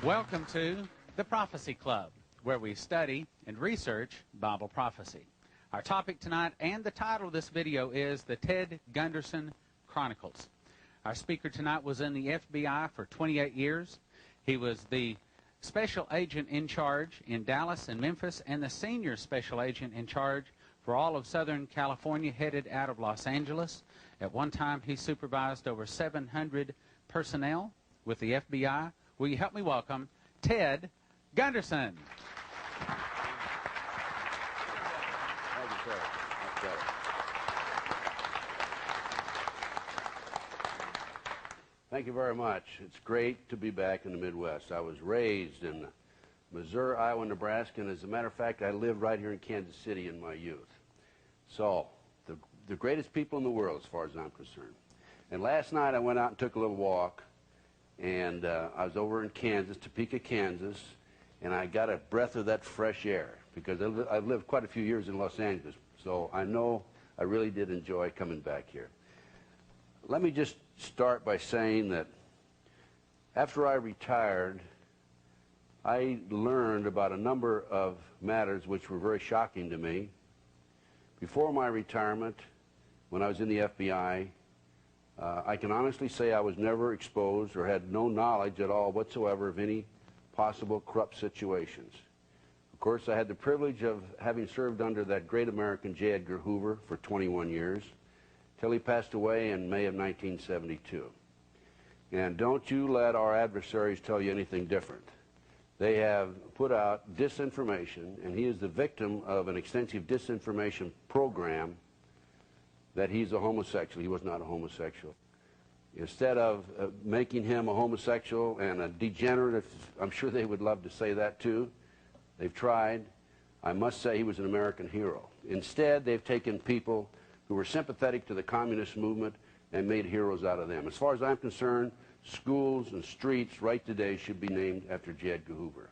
Welcome to the Prophecy Club, where we study and research Bible prophecy. Our topic tonight and the title of this video is the Ted Gunderson Chronicles. Our speaker tonight was in the FBI for 28 years. He was the special agent in charge in Dallas and Memphis and the senior special agent in charge for all of Southern California, headed out of Los Angeles. At one time, he supervised over 700 personnel with the FBI. Will you help me welcome Ted Gunderson? Thank you, sir. That's better. Thank you very much. It's great to be back in the Midwest. I was raised in Missouri, Iowa, Nebraska, and as a matter of fact, I lived right here in Kansas City in my youth. So, the greatest people in the world as far as I'm concerned. And last night I went out and took a little walk, and I was over in Kansas, Topeka, Kansas, and I got a breath of that fresh air because I've lived quite a few years in Los Angeles, so I know I really did enjoy coming back here. Let me just start by saying that after I retired, I learned about a number of matters which were very shocking to me. Before my retirement, when I was in the FBI, I can honestly say I was never exposed or had no knowledge at all whatsoever of any possible corrupt situations. Of course, I had the privilege of having served under that great American J. Edgar Hoover for 21 years, till he passed away in May of 1972. And don't you let our adversaries tell you anything different. They have put out disinformation, and he is the victim of an extensive disinformation program that he's a homosexual. He was not a homosexual. Instead of making him a homosexual and a degenerate, I'm sure they would love to say that too. They've tried. I must say he was an American hero. Instead, they've taken people who were sympathetic to the communist movement and made heroes out of them. As far as I'm concerned, schools and streets right today should be named after J. Edgar Hoover.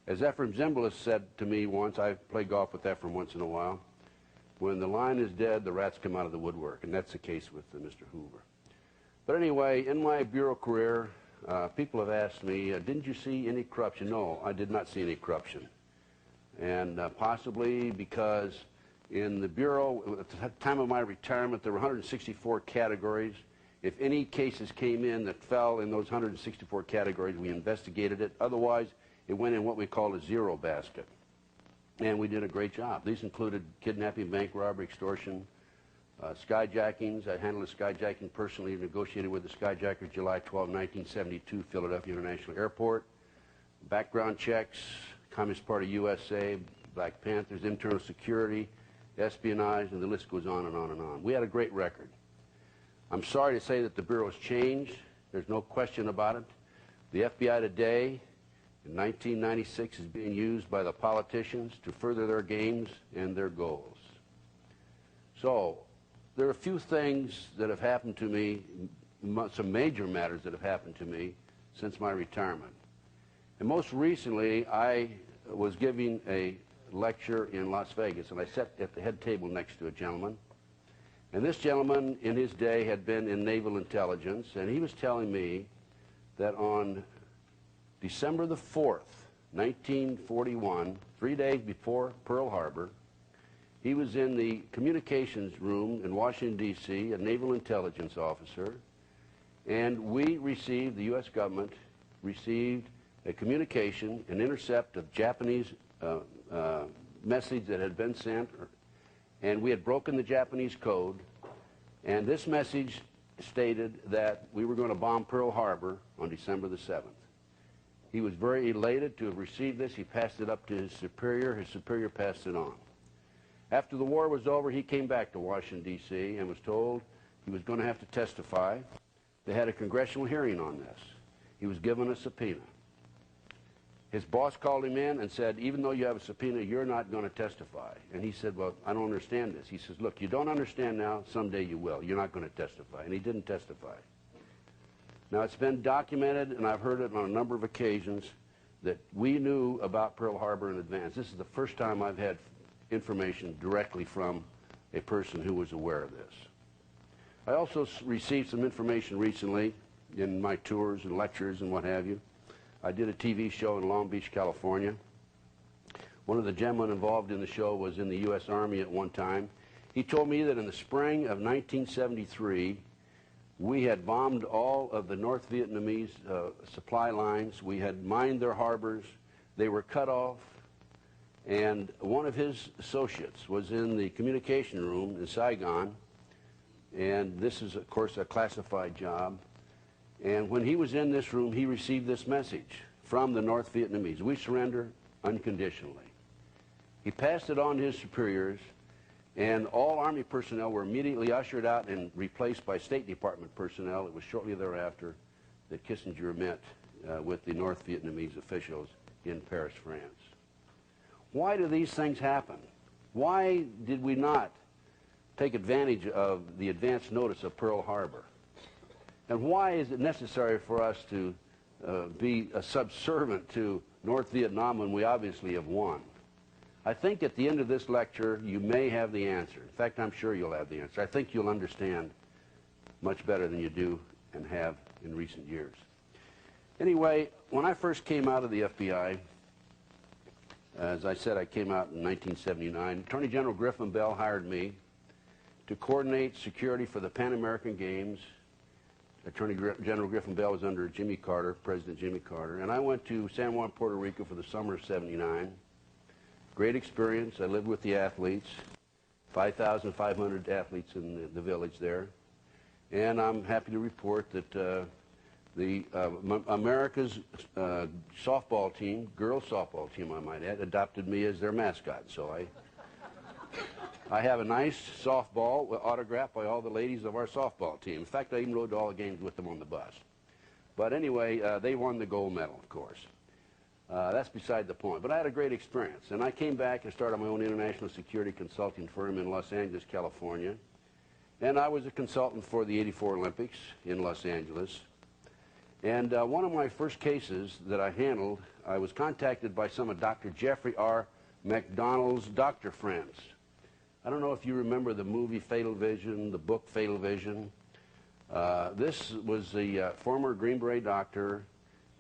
As Ephraim Zimbalist said to me once, I play golf with Ephraim once in a while, when the lion is dead, the rats come out of the woodwork, and that's the case with Mr. Hoover. But anyway, in my bureau career, people have asked me, didn't you see any corruption? No, I did not see any corruption. And possibly because in the bureau, at the time of my retirement, there were 164 categories. If any cases came in that fell in those 164 categories, we investigated it. Otherwise, it went in what we call a zero basket. And we did a great job. These included kidnapping, bank robbery, extortion, skyjackings. I handled a skyjacking personally, negotiated with the skyjacker July 12, 1972, Philadelphia International Airport. Background checks, Communist Party USA, Black Panthers, internal security, espionage, and the list goes on and on and on. We had a great record. I'm sorry to say that the Bureau has changed. There's no question about it. The FBI today, in 1996, is being used by the politicians to further their games and their goals. So, there are a few things that have happened to me, some major matters that have happened to me since my retirement. And most recently, I was giving a lecture in Las Vegas, and I sat at the head table next to a gentleman. And this gentleman, in his day, had been in naval intelligence, and he was telling me that on December the 4th, 1941, 3 days before Pearl Harbor, he was in the communications room in Washington, D.C., a naval intelligence officer, and we received, the U.S. government received a communication, an intercept of Japanese message that had been sent, and we had broken the Japanese code, and this message stated that we were going to bomb Pearl Harbor on December the 7th. He was very elated to have received this. He passed it up to his superior passed it on. After the war was over, he came back to Washington, D.C., and was told he was going to have to testify. They had a congressional hearing on this. He was given a subpoena. His boss called him in and said, even though you have a subpoena, you're not going to testify. And he said, well, I don't understand this. He says, look, you don't understand now, someday you will. You're not going to testify. And he didn't testify. Now, it's been documented, and I've heard it on a number of occasions, that we knew about Pearl Harbor in advance. This is the first time I've had information directly from a person who was aware of this. I also received some information recently in my tours and lectures and what have you I did a TV show in Long Beach, California. One of the gentlemen involved in the show was in the U.S. Army at one time. He told me that in the spring of 1973, we had bombed all of the North Vietnamese supply lines. We had mined their harbors. They were cut off. And one of his associates was in the communication room in Saigon. And this is, of course, a classified job. And when he was in this room, he received this message from the North Vietnamese: we surrender unconditionally. He passed it on to his superiors, and all Army personnel were immediately ushered out and replaced by State Department personnel. It was shortly thereafter that Kissinger met with the North Vietnamese officials in Paris, France. Why do these things happen? Why did we not take advantage of the advance notice of Pearl Harbor? And why is it necessary for us to be a subservient to North Vietnam when we obviously have won? I think at the end of this lecture, you may have the answer. In fact, I'm sure you'll have the answer. I think you'll understand much better than you do and have in recent years. Anyway, when I first came out of the FBI, as I said, I came out in 1979. Attorney General Griffin Bell hired me to coordinate security for the Pan American Games. Attorney General Griffin Bell was under Jimmy Carter, President Jimmy Carter, and I went to San Juan, Puerto Rico for the summer of '79. Great experience. I lived with the athletes, 5,500 athletes in the village there, and I'm happy to report that America's softball team, girls softball team I might add, adopted me as their mascot. So I have a nice softball autographed by all the ladies of our softball team. In fact, I even rode to all the games with them on the bus. But anyway, they won the gold medal, of course. That's beside the point. But I had a great experience. And I came back and started my own international security consulting firm in Los Angeles, California. And I was a consultant for the '84 Olympics in Los Angeles. And one of my first cases that I handled, I was contacted by some of Dr. Jeffrey R. McDonald's doctor friends. I don't know if you remember the movie Fatal Vision, the book Fatal Vision. This was the former Green Beret doctor,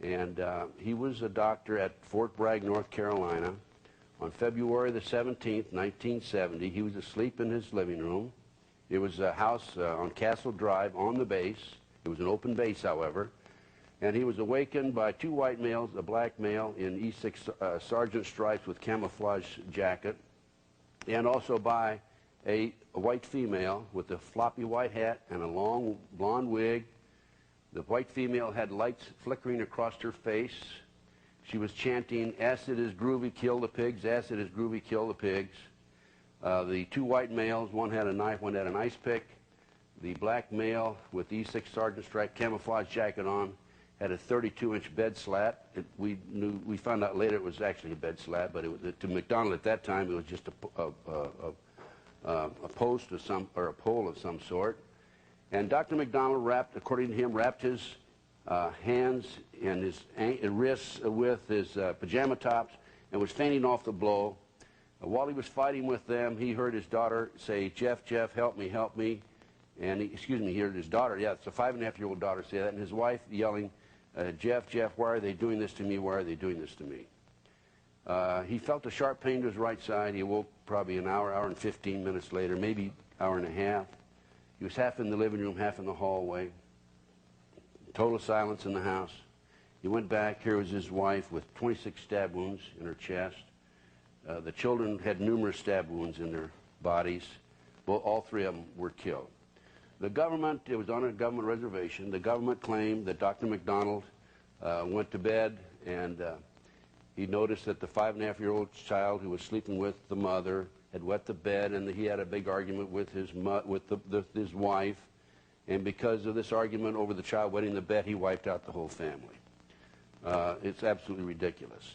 and he was a doctor at Fort Bragg, North Carolina. On February the 17th, 1970, he was asleep in his living room. It was a house on Castle Drive on the base. It was an open base, however. And he was awakened by two white males, a black male in E6 sergeant stripes with camouflage jacket, and also by a white female with a floppy white hat and a long blonde wig. The white female had lights flickering across her face. She was chanting, "Acid is groovy, kill the pigs, acid is groovy, kill the pigs." The two white males, one had a knife, one had an ice pick. The black male with the E6 sergeant stripe camouflage jacket on had a 32-inch bed slat. We found out later it was actually a bed slat, but to McDonald at that time it was just a post of some, or a pole of some sort. And Dr. McDonald wrapped, according to him, wrapped his hands and his wrists with his pajama tops and was fainting off the blow. While he was fighting with them, he heard his daughter say, "Jeff, Jeff, help me, help me." And he heard his daughter, yeah, it's a 5.5-year-old daughter say that, and his wife yelling, "Jeff, Jeff, why are they doing this to me? Why are they doing this to me?" He felt a sharp pain to his right side. He awoke probably an hour and 15 minutes later, maybe hour and a half. He was half in the living room, half in the hallway. Total silence in the house. He went back. Here was his wife with 26 stab wounds in her chest. The children had numerous stab wounds in their bodies. Well, all three of them were killed. The government, it was on a government reservation, the government claimed that Dr. McDonald went to bed and he noticed that the 5.5-year-old child who was sleeping with the mother had wet the bed, and that he had a big argument with his wife, and because of this argument over the child wetting the bed, he wiped out the whole family. It's absolutely ridiculous.